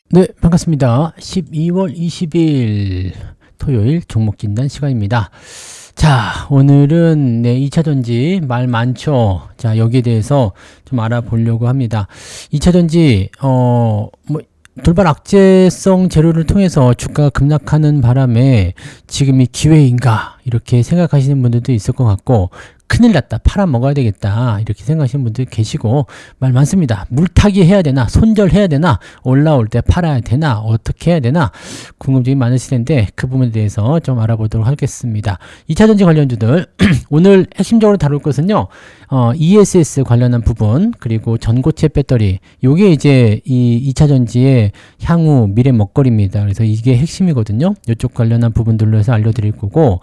네, 반갑습니다. 12월 20일 토요일 종목 진단 시간입니다. 자, 오늘은 2차전지 말 많죠. 자, 여기에 대해서 좀 알아보려고 합니다. 2차전지 돌발 악재성 재료를 통해서 주가가 급락하는 바람에 지금이 기회인가 이렇게 생각하시는 분들도 있을 것 같고, 큰일 났다, 팔아먹어야 되겠다 이렇게 생각하시는 분들 계시고, 말 많습니다. 물타기 해야 되나, 손절해야 되나, 올라올 때 팔아야 되나, 어떻게 해야 되나 궁금증이 많으실 텐데 그 부분에 대해서 좀 알아보도록 하겠습니다. 2차전지 관련주들 오늘 핵심적으로 다룰 것은요, ESS 관련한 부분, 그리고 전고체 배터리, 요게 이제 이 2차전지의 향후 미래 먹거리입니다. 그래서 이게 핵심이거든요. 이쪽 관련한 부분들로 해서 알려드릴 거고,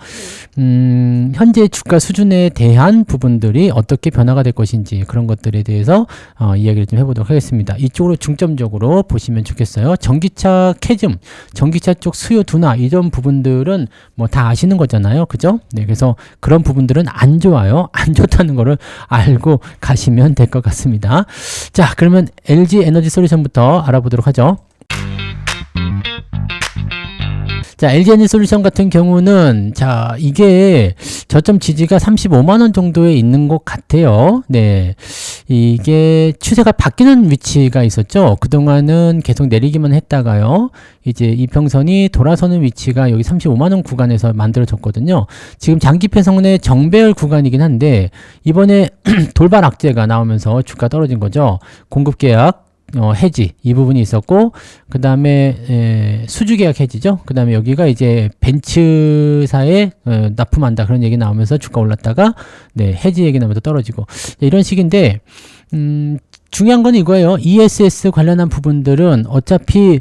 현재 주가 수준에 대한 부분들이 어떻게 변화가 될 것인지, 그런 것들에 대해서 이야기를 좀 해보도록 하겠습니다. 이쪽으로 중점적으로 보시면 좋겠어요. 전기차 캐즘, 전기차 쪽 수요 둔화, 이런 부분들은 뭐 다 아시는 거잖아요. 그죠? 네, 그래서 그런 부분들은 안 좋아요. 안 좋다는 거를 알고 가시면 될 것 같습니다. 자, 그러면 LG 에너지 솔루션부터 알아보도록 하죠. 자, LG 솔루션 같은 경우는, 자, 이게 저점 지지가 35만원 정도에 있는 것 같아요. 네. 이게 추세가 바뀌는 위치가 있었죠. 그동안은 계속 내리기만 했다가요, 이제 이평선이 돌아서는 위치가 여기 35만원 구간에서 만들어졌거든요. 지금 장기 패선의 정배열 구간이긴 한데, 이번에 돌발 악재가 나오면서 주가 떨어진 거죠. 공급 계약 해지, 이 부분이 있었고, 그 다음에 수주 계약 해지죠. 그 다음에 여기가 이제 벤츠사에 납품한다, 그런 얘기 나오면서 주가 올랐다가 해지 얘기 나오면서 떨어지고, 이런 식인데, 중요한 건 이거예요. ESS 관련한 부분들은 어차피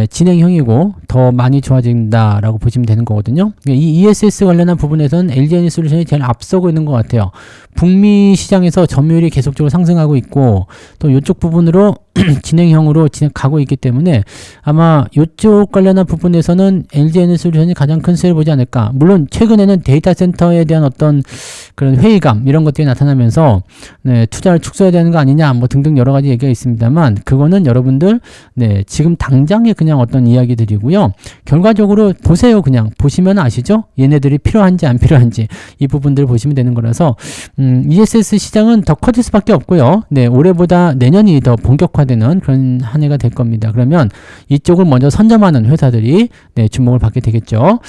진행형이고 더 많이 좋아진다라고 보시면 되는 거거든요. 이 ESS 관련한 부분에서는 LG에너지솔루션이 제일 앞서고 있는 것 같아요. 북미 시장에서 점유율이 계속적으로 상승하고 있고, 또 이쪽 부분으로 진행형으로 가고 있기 때문에 아마 이쪽 관련한 부분에서는 LG에너지솔루션이 가장 큰 수혜를 보지 않을까. 물론 최근에는 데이터 센터에 대한 어떤 그런 회의감, 이런 것들이 나타나면서 투자를 축소해야 되는 거 아니냐, 뭐 등등 여러 가지 얘기가 있습니다만, 그거는 여러분들 지금 당장의 그냥 어떤 이야기들이고요. 결과적으로 보세요. 그냥 보시면 아시죠? 얘네들이 필요한지 안 필요한지, 이 부분들을 보시면 되는 거라서 ESS 시장은 더 커질 수밖에 없고요. 올해보다 내년이 더 본격화되는 그런 한 해가 될 겁니다. 그러면 이쪽을 먼저 선점하는 회사들이 주목을 받게 되겠죠.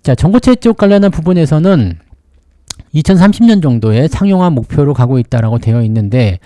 자, 전고체 쪽 관련한 부분에서는 2030년 정도의 상용화 목표로 가고 있다라고 되어 있는데,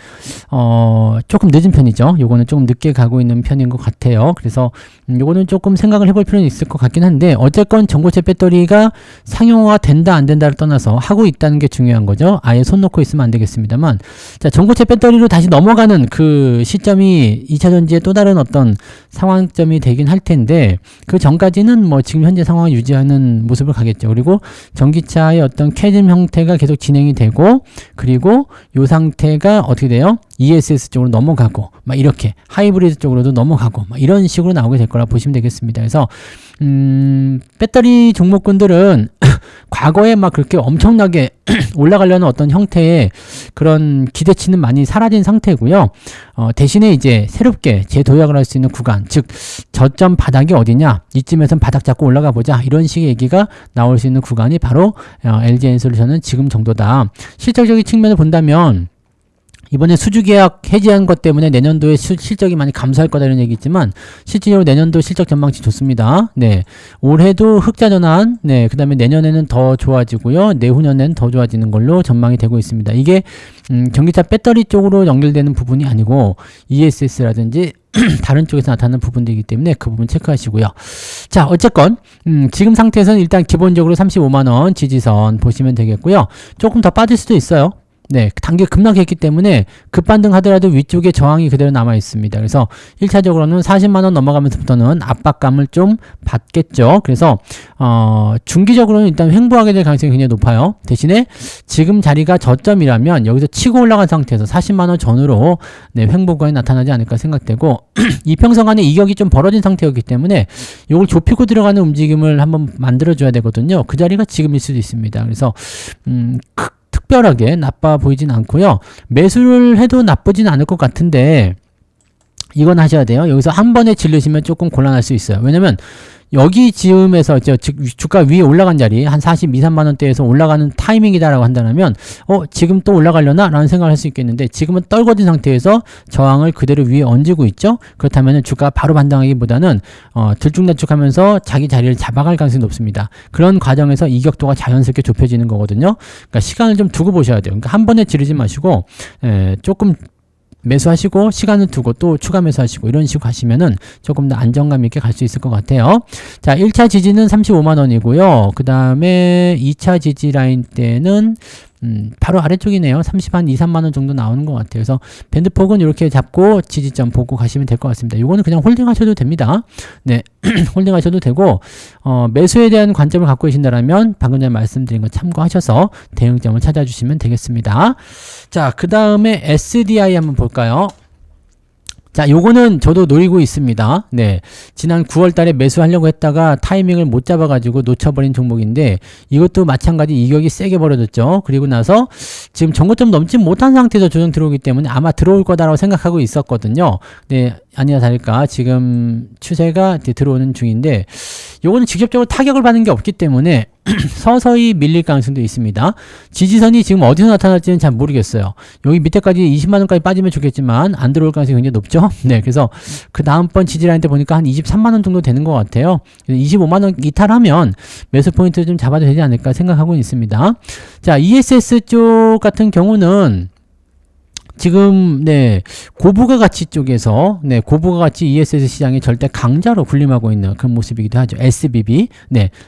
조금 늦은 편이죠. 요거는 조금 늦게 가고 있는 편인 것 같아요. 그래서 요거는 조금 생각을 해볼 필요는 있을 것 같긴 한데, 어쨌건 전고체 배터리가 상용화 된다 안 된다를 떠나서 하고 있다는 게 중요한 거죠. 아예 손 놓고 있으면 안 되겠습니다만, 자, 전고체 배터리로 다시 넘어가는 그 시점이 2차전지의 또 다른 어떤 상황점이 되긴 할 텐데, 그 전까지는 뭐 지금 현재 상황을 유지하는 모습을 가겠죠. 그리고 전기차의 어떤 캐즘 형태가 계속 진행이 되고, 그리고 이 상태가 어떻게 돼요? ESS 쪽으로 넘어가고, 막 이렇게 하이브리드 쪽으로도 넘어가고, 막 이런 식으로 나오게 될 거라 보시면 되겠습니다. 그래서 배터리 종목군들은 과거에 막 그렇게 엄청나게 올라가려는 어떤 형태의 그런 기대치는 많이 사라진 상태고요. 대신에 이제 새롭게 재도약을 할 수 있는 구간, 즉 저점 바닥이 어디냐, 이쯤에선 바닥 잡고 올라가 보자, 이런 식의 얘기가 나올 수 있는 구간이 바로 LG에너지솔루션은 지금 정도다. 실질적인 측면을 본다면 이번에 수주 계약 해지한 것 때문에 내년도에 실적이 많이 감소할 거다, 이런 얘기 있지만, 실질적으로 내년도 실적 전망치 좋습니다. 올해도 흑자 전환, 그 다음에 내년에는 더 좋아지고요. 내후년에는 더 좋아지는 걸로 전망이 되고 있습니다. 이게 전기차 배터리 쪽으로 연결되는 부분이 아니고 ESS라든지 다른 쪽에서 나타나는 부분들이기 때문에 그 부분 체크하시고요. 자, 어쨌건 지금 상태에서는 일단 기본적으로 35만원 지지선 보시면 되겠고요. 조금 더 빠질 수도 있어요. 단계 급락했기 때문에 급반등 하더라도 위쪽에 저항이 그대로 남아 있습니다. 그래서 1차적으로는 40만원 넘어가면서부터는 압박감을 좀 받겠죠. 그래서 중기적으로는 일단 횡보하게 될 가능성이 굉장히 높아요. 대신에 지금 자리가 저점이라면 여기서 치고 올라간 상태에서 40만원 전후로 횡보가 나타나지 않을까 생각되고, 이평선 간의 이격이 좀 벌어진 상태였기 때문에 이걸 좁히고 들어가는 움직임을 한번 만들어줘야 되거든요. 그 자리가 지금일 수도 있습니다. 그래서 특별하게 나빠 보이진 않고요. 매수를 해도 나쁘진 않을 것 같은데, 이건 하셔야 돼요. 여기서 한 번에 질르시면 조금 곤란할 수 있어요. 왜냐면 여기 지음에서 주가 위에 올라간 자리 한 42, 3만 원대에서 올라가는 타이밍이다라고 한다면 지금 또 올라가려나? 라는 생각을 할 수 있겠는데 지금은 떨궈진 상태에서 저항을 그대로 위에 얹고 있죠. 그렇다면 주가 바로 반등하기보다는 들쭉날쭉하면서 자기 자리를 잡아갈 가능성이 높습니다. 그런 과정에서 이격도가 자연스럽게 좁혀지는 거거든요. 그러니까 시간을 좀 두고 보셔야 돼요. 그러니까 한 번에 지르지 마시고 조금 매수하시고 시간을 두고 또 추가 매수하시고 이런 식으로 가시면은 조금 더 안정감 있게 갈 수 있을 것 같아요. 자, 1차 지지는 35만 원이고요. 그 다음에 2차 지지 라인 때는 바로 아래쪽이네요. 30한 2, 3만 원 정도 나오는 것 같아요. 그래서 밴드폭은 이렇게 잡고 지지점 보고 가시면 될 것 같습니다. 이거는 그냥 홀딩 하셔도 됩니다. 네. 홀딩 하셔도 되고, 매수에 대한 관점을 갖고 계신다면 방금 전에 말씀드린 거 참고하셔서 대응점을 찾아주시면 되겠습니다. 자, 그 다음에 SDI 한번 볼까요? 자, 요거는 저도 노리고 있습니다. 네. 지난 9월 달에 매수하려고 했다가 타이밍을 못 잡아가지고 놓쳐버린 종목인데 이것도 마찬가지 이격이 세게 벌어졌죠. 그리고 나서 지금 전고점 넘지 못한 상태에서 조정 들어오기 때문에 아마 들어올 거다라고 생각하고 있었거든요. 네. 아니나 다를까 지금 추세가 들어오는 중인데 요거는 직접적으로 타격을 받는 게 없기 때문에 서서히 밀릴 가능성도 있습니다. 지지선이 지금 어디서 나타날지는 잘 모르겠어요. 여기 밑에까지 20만원까지 빠지면 좋겠지만 안 들어올 가능성이 굉장히 높죠. 네, 그래서 그 다음번 지지라인 때 보니까 한 23만원 정도 되는 것 같아요. 25만원 이탈하면 매수 포인트를 좀 잡아도 되지 않을까 생각하고 있습니다. 자, ESS 쪽 같은 경우는 지금 고부가 가치 쪽에서 고부가 가치 ESS 시장의 절대 강자로 군림하고 있는 그런 모습이기도 하죠. SBB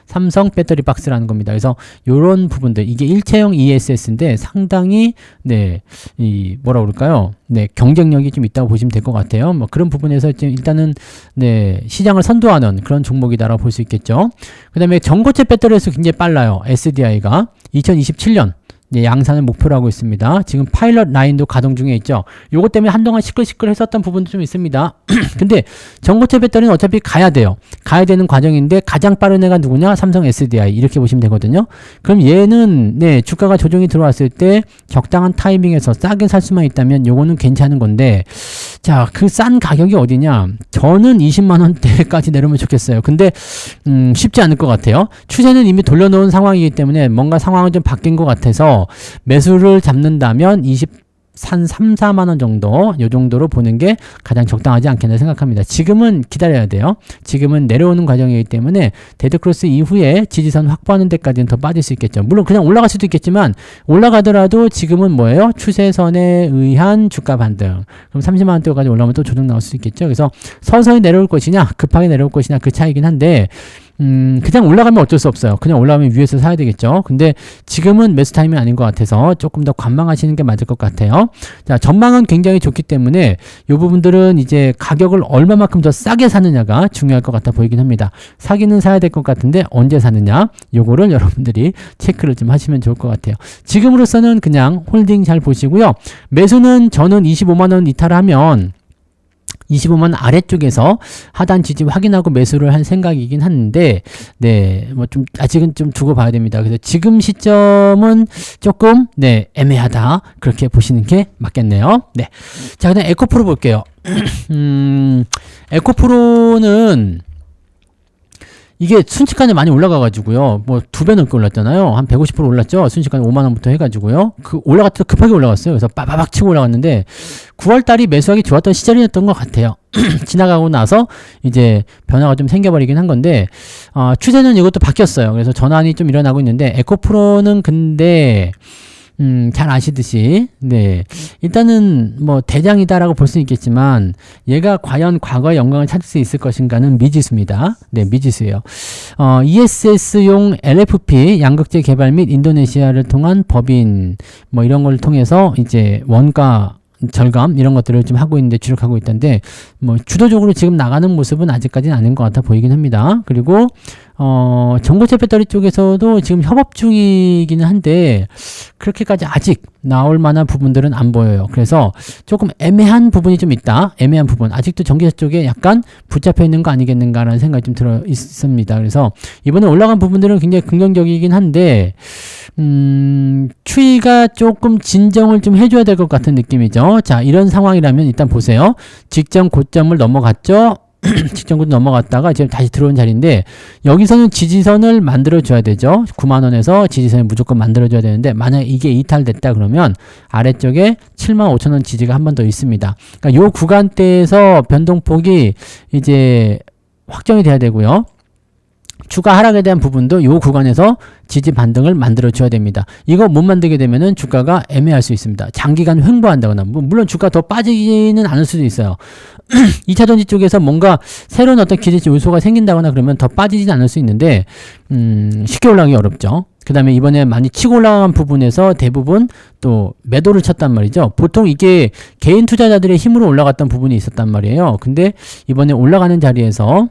삼성 배터리 박스라는 겁니다. 그래서 요런 부분들 이게 일체형 ESS인데 상당히 이 뭐라 그럴까요? 경쟁력이 좀 있다고 보시면 될 것 같아요. 뭐 그런 부분에서 지금 일단은 시장을 선도하는 그런 종목이다라고 볼 수 있겠죠. 그다음에 전고체 배터리에서 굉장히 빨라요. SDI가 2027년 양산을 목표로 하고 있습니다. 지금 파일럿 라인도 가동 중에 있죠. 요것 때문에 한동안 시끌시끌 했었던 부분도 좀 있습니다. 근데 전고체 배터리는 어차피 가야 돼요. 가야 되는 과정인데 가장 빠른 애가 누구냐? 삼성 SDI 이렇게 보시면 되거든요. 그럼 얘는 주가가 조정이 들어왔을 때 적당한 타이밍에서 싸게 살 수만 있다면 요거는 괜찮은 건데 자, 그 싼 가격이 어디냐? 저는 20만원대까지 내려오면 좋겠어요. 근데 쉽지 않을 것 같아요. 추세는 이미 돌려놓은 상황이기 때문에 뭔가 상황은 좀 바뀐 것 같아서 매수를 잡는다면 3, 4만원 정도 요 정도로 보는 게 가장 적당하지 않겠나 생각합니다. 지금은 기다려야 돼요. 지금은 내려오는 과정이기 때문에 데드크로스 이후에 지지선 확보하는 데까지는 더 빠질 수 있겠죠. 물론 그냥 올라갈 수도 있겠지만 올라가더라도 지금은 뭐예요? 추세선에 의한 주가 반등. 그럼 30만원대까지 올라오면 또 조정 나올 수 있겠죠. 그래서 서서히 내려올 것이냐 급하게 내려올 것이냐 그 차이긴 한데 그냥 올라가면 어쩔 수 없어요. 그냥 올라가면 위에서 사야 되겠죠. 근데 지금은 매수 타이밍이 아닌 것 같아서 조금 더 관망하시는 게 맞을 것 같아요. 자, 전망은 굉장히 좋기 때문에 이 부분들은 이제 가격을 얼마만큼 더 싸게 사느냐가 중요할 것 같아 보이긴 합니다. 사기는 사야 될 것 같은데 언제 사느냐 요거를 여러분들이 체크를 좀 하시면 좋을 것 같아요. 지금으로서는 그냥 홀딩 잘 보시고요. 매수는 저는 25만원 이탈하면 25만 아래쪽에서 하단 지지 확인하고 매수를 한 생각이긴 한데, 뭐 좀, 아직은 좀 두고 봐야 됩니다. 그래서 지금 시점은 조금, 애매하다. 그렇게 보시는 게 맞겠네요. 자, 그다음 에코프로 볼게요. 에코프로는 이게 순식간에 많이 올라가가지고요. 뭐 2배 넘게 올랐잖아요. 한 150% 올랐죠. 순식간에 5만원부터 해가지고요. 올라갔을 때 급하게 올라갔어요. 그래서 빠바박 치고 올라갔는데 9월달이 매수하기 좋았던 시절이었던 것 같아요. 지나가고 나서 이제 변화가 좀 생겨버리긴 한 건데 추세는 이것도 바뀌었어요. 그래서 전환이 좀 일어나고 있는데 에코프로는 근데 잘 아시듯이 일단은 뭐 대장이다라고 볼 수 있겠지만 얘가 과연 과거의 영광을 찾을 수 있을 것인가는 미지수입니다. 미지수예요. ESS용 LFP 양극재 개발 및 인도네시아를 통한 법인 뭐 이런 걸 통해서 이제 원가 절감 이런 것들을 좀 하고 있는데 주력하고 있던데 뭐 주도적으로 지금 나가는 모습은 아직까지는 아닌 것 같아 보이긴 합니다. 그리고 전고체 배터리 쪽에서도 지금 협업 중이기는 한데 그렇게까지 아직 나올 만한 부분들은 안 보여요. 그래서 조금 애매한 부분이 좀 있다. 애매한 부분. 아직도 전기차 쪽에 약간 붙잡혀 있는 거 아니겠는가라는 생각이 좀 들어 있습니다. 그래서 이번에 올라간 부분들은 굉장히 긍정적이긴 한데 추이가 조금 진정을 좀 해줘야 될 것 같은 느낌이죠. 자, 이런 상황이라면 일단 보세요. 직전 고점을 넘어갔죠. 직전고도 넘어갔다가 지금 다시 들어온 자리인데 여기서는 지지선을 만들어 줘야 되죠. 9만원에서 지지선을 무조건 만들어 줘야 되는데 만약에 이게 이탈됐다 그러면 아래쪽에 75,000원 지지가 한 번 더 있습니다. 그러니까 요 구간대에서 변동폭이 이제 확정이 돼야 되고요. 주가 하락에 대한 부분도 요 구간에서 지지 반등을 만들어 줘야 됩니다. 이거 못 만들게 되면은 주가가 애매할 수 있습니다. 장기간 횡보한다거나 물론 주가 더 빠지지는 않을 수도 있어요. 2차 전지 쪽에서 뭔가 새로운 어떤 기대치 요소가 생긴다거나 그러면 더 빠지진 않을 수 있는데 쉽게 올라가기 어렵죠. 그 다음에 이번에 많이 치고 올라간 부분에서 대부분 또 매도를 쳤단 말이죠. 보통 이게 개인 투자자들의 힘으로 올라갔던 부분이 있었단 말이에요. 근데 이번에 올라가는 자리에서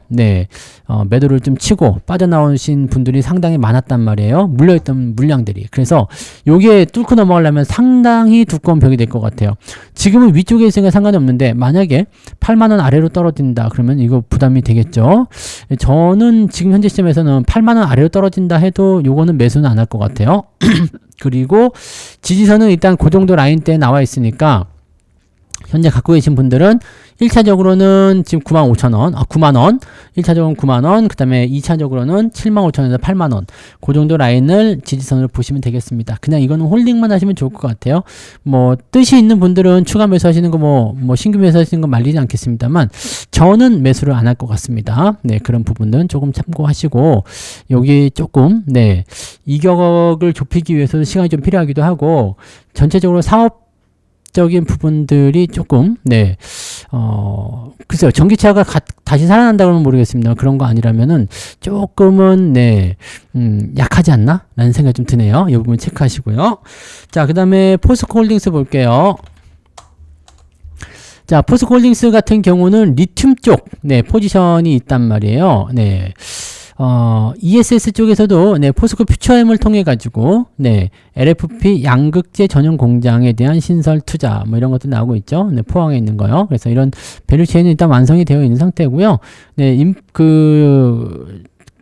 매도를 좀 치고 빠져나오신 분들이 상당히 많았단 말이에요. 물려있던 물량들이. 그래서 요게 뚫고 넘어가려면 상당히 두꺼운 벽이 될 것 같아요. 지금은 위쪽에 있으니까 상관이 없는데 만약에 8만원 아래로 떨어진다 그러면 이거 부담이 되겠죠. 저는 지금 현재 시점에서는 8만원 아래로 떨어진다 해도 요거는 매수는 안 할 것 같아요. 그리고 지지선은 일단 그 정도 라인대에 나와 있으니까 현재 갖고 계신 분들은 1차적으로는 지금 95,000원, 9만원, 1차적으로는 9만원, 그 다음에 2차적으로는 75,000원에서 8만원, 그 정도 라인을 지지선으로 보시면 되겠습니다. 그냥 이거는 홀딩만 하시면 좋을 것 같아요. 뭐, 뜻이 있는 분들은 추가 매수 하시는 거 뭐 신규 매수 하시는 거 말리지 않겠습니다만, 저는 매수를 안 할 것 같습니다. 네, 그런 부분들은 조금 참고하시고, 여기 조금, 네, 이격을 좁히기 위해서도 시간이 좀 필요하기도 하고, 전체적으로 적인 부분들이 조금 글쎄요, 전기차가 다시 살아난다 그러면 모르겠습니다. 그런 거 아니라면은 조금은 약하지 않나? 라는 생각이 좀 드네요. 이 부분 체크하시고요. 자, 그 다음에 포스코홀딩스 볼게요. 자, 포스코홀딩스 같은 경우는 리튬 쪽 포지션이 있단 말이에요. ESS 쪽에서도 포스코 퓨처엠을 통해 가지고 LFP 양극재 전용 공장에 대한 신설 투자 뭐 이런 것도 나오고 있죠. 포항에 있는 거요. 그래서 이런 밸류체인은 일단 완성이 되어 있는 상태고요.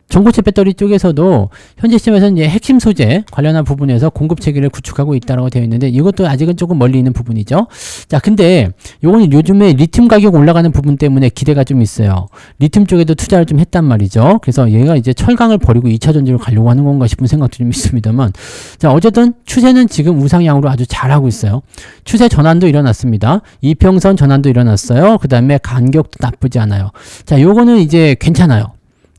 전고체 배터리 쪽에서도 현재 시점에서는 이제 핵심 소재 관련한 부분에서 공급 체계를 구축하고 있다고 되어 있는데 이것도 아직은 조금 멀리 있는 부분이죠. 자, 근데 요거는 요즘에 리튬 가격 올라가는 부분 때문에 기대가 좀 있어요. 리튬 쪽에도 투자를 좀 했단 말이죠. 그래서 얘가 이제 철강을 버리고 2차 전지로 가려고 하는 건가 싶은 생각도 좀 있습니다만, 자, 어쨌든 추세는 지금 우상향으로 아주 잘하고 있어요. 추세 전환도 일어났습니다. 이평선 전환도 일어났어요. 그 다음에 간격도 나쁘지 않아요. 자, 요거는 이제 괜찮아요.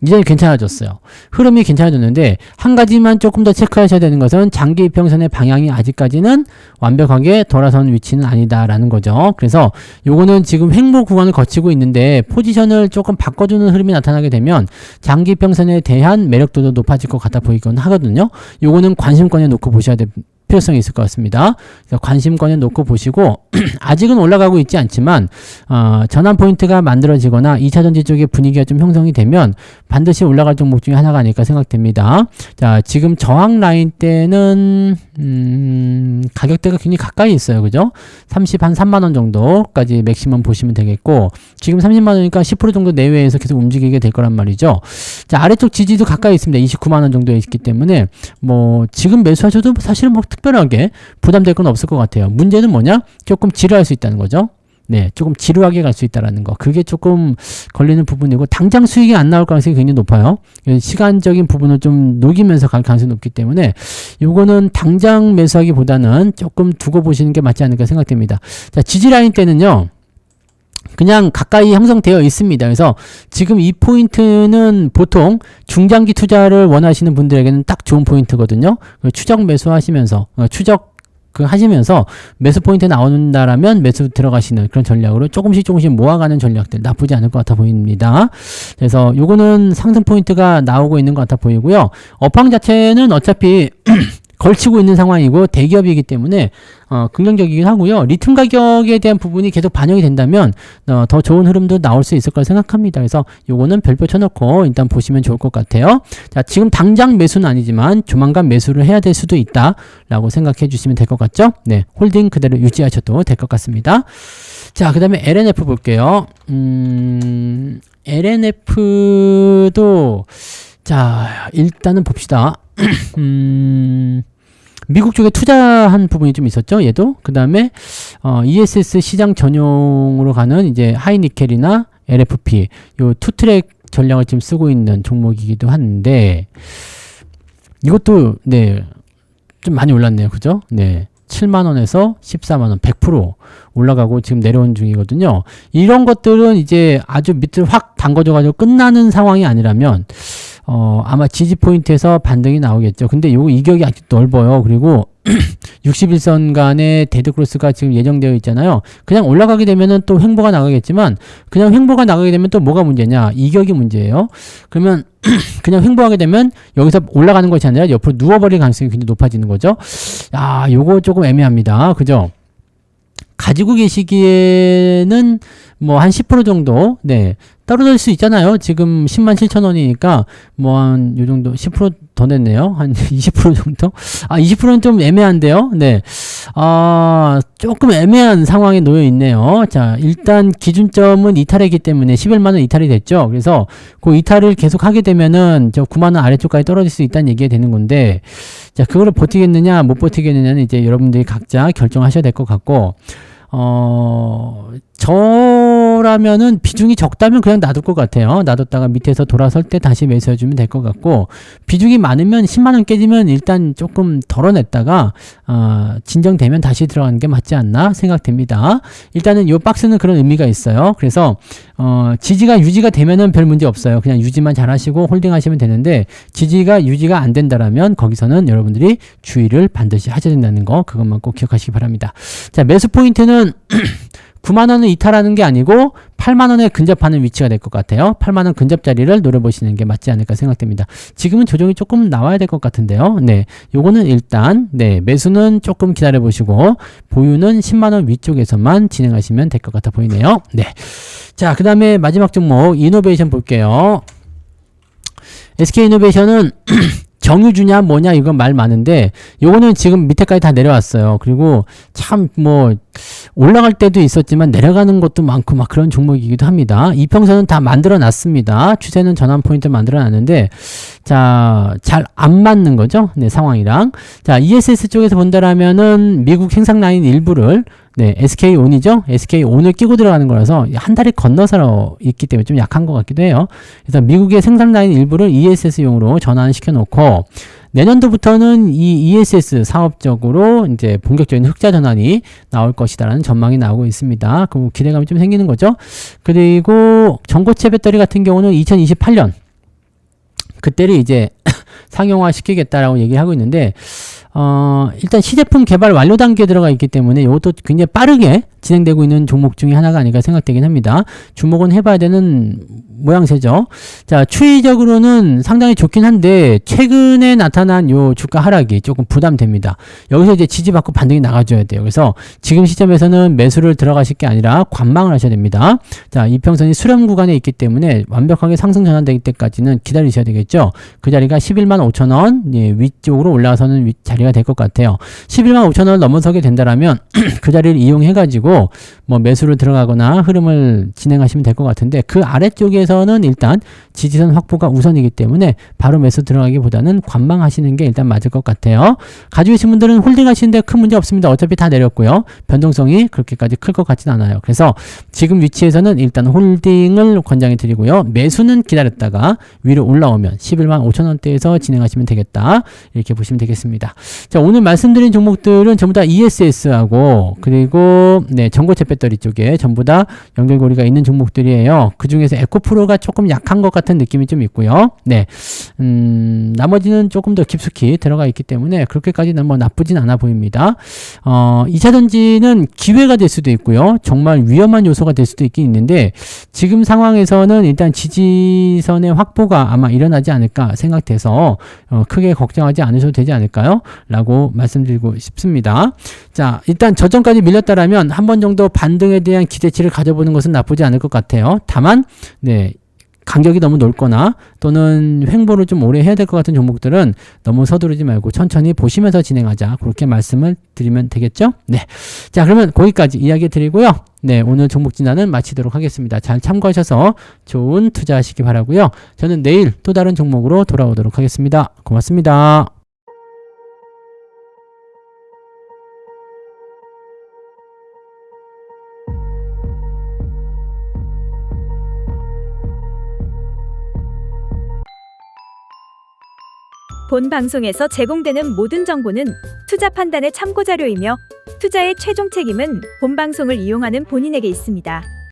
이제 괜찮아졌어요. 흐름이 괜찮아졌는데 한 가지만 조금 더 체크하셔야 되는 것은 장기 이평선의 방향이 아직까지는 완벽하게 돌아선 위치는 아니다라는 거죠. 그래서 요거는 지금 횡보 구간을 거치고 있는데 포지션을 조금 바꿔주는 흐름이 나타나게 되면 장기 이평선에 대한 매력도도 높아질 것 같아 보이곤 하거든요. 요거는 관심권에 놓고 보셔야 될 필요성이 있을 것 같습니다. 그래서 관심권에 놓고 보시고 아직은 올라가고 있지 않지만 전환 포인트가 만들어지거나 2차 전지 쪽의 분위기가 좀 형성이 되면 반드시 올라갈 종목 중에 하나가 아닐까 생각됩니다. 자, 지금 저항 라인 때는 가격대가 굉장히 가까이 있어요. 그죠? 한 3만원 정도까지 맥시멈 보시면 되겠고 지금 30만원이니까 10% 정도 내외에서 계속 움직이게 될 거란 말이죠. 자, 아래쪽 지지도 가까이 있습니다. 29만원 정도에 있기 때문에 뭐 지금 매수하셔도 사실은 뭐 특별하게 부담될 건 없을 것 같아요. 문제는 뭐냐? 조금 지루할 수 있다는 거죠. 조금 지루하게 갈 수 있다라는 거. 그게 조금 걸리는 부분이고 당장 수익이 안 나올 가능성이 굉장히 높아요. 시간적인 부분을 좀 녹이면서 갈 가능성이 높기 때문에 요거는 당장 매수하기보다는 조금 두고 보시는 게 맞지 않을까 생각됩니다. 자, 지지 라인 때는요. 그냥 가까이 형성되어 있습니다. 그래서 지금 이 포인트는 보통 중장기 투자를 원하시는 분들에게는 딱 좋은 포인트거든요. 추적 매수하시면서 하시면서 매수 포인트 나온다라면 매수 들어가시는 그런 전략으로 조금씩 모아가는 전략들 나쁘지 않을 것 같아 보입니다. 그래서 요거는 상승 포인트가 나오고 있는 것 같아 보이고요. 업황 자체는 어차피 걸치고 있는 상황이고 대기업이기 때문에 긍정적이긴 하고요. 리튬 가격에 대한 부분이 계속 반영이 된다면 더 좋은 흐름도 나올 수 있을 거라 생각합니다. 그래서 요거는 별표 쳐놓고 일단 보시면 좋을 것 같아요. 자, 지금 당장 매수는 아니지만 조만간 매수를 해야 될 수도 있다라고 생각해 주시면 될 것 같죠? 네, 홀딩 그대로 유지하셔도 될 것 같습니다. 자, 그 다음에 LNF 볼게요. LNF도 자, 일단은 봅시다. 미국 쪽에 투자한 부분이 좀 있었죠, 얘도. 그 다음에 ESS 시장 전용으로 가는 이제 하이니켈이나 LFP 요 투트랙 전략을 지금 쓰고 있는 종목이기도 한데, 이것도 네, 좀 많이 올랐네요, 그죠? 네. 7만원에서 14만원 100% 올라가고 지금 내려온 중이거든요. 이런 것들은 이제 아주 밑으로 확 담궈져가지고 끝나는 상황이 아니라면 아마 지지 포인트에서 반등이 나오겠죠. 근데 요 이격이 아직 넓어요. 그리고 61선 간의 데드크로스가 지금 예정되어 있잖아요. 그냥 올라가게 되면은 또 횡보가 나가겠지만, 그냥 횡보가 나가게 되면 또 뭐가 문제냐? 이격이 문제예요. 그러면 그냥 횡보하게 되면 여기서 올라가는 것이 아니라 옆으로 누워버릴 가능성이 굉장히 높아지는 거죠. 아, 요거 조금 애매합니다. 그죠? 가지고 계시기에는 뭐 한 10% 정도, 네, 떨어질 수 있잖아요. 지금 107,000원이니까 뭐 한 요 정도 10% 더 냈네요. 한 20% 정도? 아, 20%는 좀 애매한데요. 네. 조금 애매한 상황에 놓여 있네요. 자, 일단 기준점은 이탈했기 때문에 11만원 이탈이 됐죠. 그래서 그 이탈을 계속 하게 되면은 저 9만원 아래쪽까지 떨어질 수 있다는 얘기가 되는 건데, 자, 그거를 버티겠느냐, 못 버티겠느냐는 이제 여러분들이 각자 결정하셔야 될 것 같고, 저라면은 비중이 적다면 그냥 놔둘 것 같아요. 놔뒀다가 밑에서 돌아설 때 다시 매수해주면 될 것 같고, 비중이 많으면 10만원 깨지면 일단 조금 덜어냈다가 진정되면 다시 들어가는 게 맞지 않나 생각됩니다. 일단은 이 박스는 그런 의미가 있어요. 그래서 지지가 유지가 되면은 별 문제 없어요. 그냥 유지만 잘 하시고 홀딩 하시면 되는데, 지지가 유지가 안 된다라면 거기서는 여러분들이 주의를 반드시 하셔야 된다는 거, 그것만 꼭 기억하시기 바랍니다. 자, 매수 포인트는 9만원을 이탈하는 게 아니고 8만원에 근접하는 위치가 될 것 같아요. 8만원 근접 자리를 노려보시는 게 맞지 않을까 생각됩니다. 지금은 조정이 조금 나와야 될 것 같은데요. 네, 요거는 일단 네, 매수는 조금 기다려 보시고 보유는 10만원 위쪽에서만 진행하시면 될 것 같아 보이네요. 네, 자, 그 다음에 마지막 종목 이노베이션 볼게요. SK이노베이션은 정유주냐 뭐냐 이건 말 많은데, 요거는 지금 밑에까지 다 내려왔어요. 그리고 참 뭐 올라갈 때도 있었지만 내려가는 것도 많고 막 그런 종목이기도 합니다. 이평선은 다 만들어 놨습니다. 추세는 전환 포인트 만들어 놨는데, 자, 잘 안 맞는 거죠. 네, 상황이랑. 자, ESS 쪽에서 본다라면은 미국 생산 라인 일부를 네, SK온이죠. SK온을 끼고 들어가는 거라서 한 다리 건너서 있기 때문에 좀 약한 것 같기도 해요. 그래서 미국의 생산 라인 일부를 ESS용으로 전환시켜 놓고, 내년도부터는 이 ESS 사업적으로 이제 본격적인 흑자 전환이 나올 것이다라는 전망이 나오고 있습니다. 그럼 기대감이 좀 생기는 거죠. 그리고 전고체 배터리 같은 경우는 2028년 그때를 이제 상용화 시키겠다라고 얘기를 하고 있는데, 일단 시제품 개발 완료 단계에 들어가 있기 때문에 이것도 굉장히 빠르게 진행되고 있는 종목 중에 하나가 아닐까 생각되긴 합니다. 주목은 해봐야 되는 모양새죠. 자, 추이적으로는 상당히 좋긴 한데 최근에 나타난 요 주가 하락이 조금 부담됩니다. 여기서 이제 지지받고 반등이 나가줘야 돼요. 그래서 지금 시점에서는 매수를 들어가실 게 아니라 관망을 하셔야 됩니다. 자, 이평선이 수렴 구간에 있기 때문에 완벽하게 상승 전환될 때까지는 기다리셔야 되겠죠. 그 자리가 115,000원 예, 위쪽으로 올라서는 자리가 될 것 같아요. 115,000원을 넘어서게 된다라면 그 자리를 이용해 가지고 뭐 매수를 들어가거나 흐름을 진행하시면 될 것 같은데, 그 아래쪽에서는 일단 지지선 확보가 우선이기 때문에 바로 매수 들어가기보다는 관망하시는 게 일단 맞을 것 같아요. 가지고 계신 분들은 홀딩 하시는데 큰 문제 없습니다. 어차피 다 내렸고요. 변동성이 그렇게까지 클 것 같진 않아요. 그래서 지금 위치에서는 일단 홀딩을 권장해 드리고요. 매수는 기다렸다가 위로 올라오면 115,000원대에서 진행하시면 되겠다, 이렇게 보시면 되겠습니다. 자, 오늘 말씀드린 종목들은 전부 다 ESS하고 그리고 네, 전고체 배터리 쪽에 전부 다 연결고리가 있는 종목들이에요. 그 중에서 에코프로 매크로가 조금 약한 것 같은 느낌이 좀 있고요. 네, 나머지는 조금 더 깊숙이 들어가 있기 때문에 그렇게까지는 뭐 나쁘진 않아 보입니다. 2차전지는 기회가 될 수도 있고요. 정말 위험한 요소가 될 수도 있긴 있는데 지금 상황에서는 일단 지지선의 확보가 아마 일어나지 않을까 생각돼서 크게 걱정하지 않으셔도 되지 않을까요? 라고 말씀드리고 싶습니다. 자, 일단 저점까지 밀렸다라면 한 번 정도 반등에 대한 기대치를 가져보는 것은 나쁘지 않을 것 같아요. 다만 네, 간격이 너무 넓거나 또는 횡보를 좀 오래 해야 될 것 같은 종목들은 너무 서두르지 말고 천천히 보시면서 진행하자. 그렇게 말씀을 드리면 되겠죠? 네. 자, 그러면 거기까지 이야기 드리고요. 네, 오늘 종목 진단은 마치도록 하겠습니다. 잘 참고하셔서 좋은 투자하시기 바라고요. 저는 내일 또 다른 종목으로 돌아오도록 하겠습니다. 고맙습니다. 본 방송에서 제공되는 모든 정보는 투자 판단의 참고 자료이며 투자의 최종 책임은 본 방송을 이용하는 본인에게 있습니다.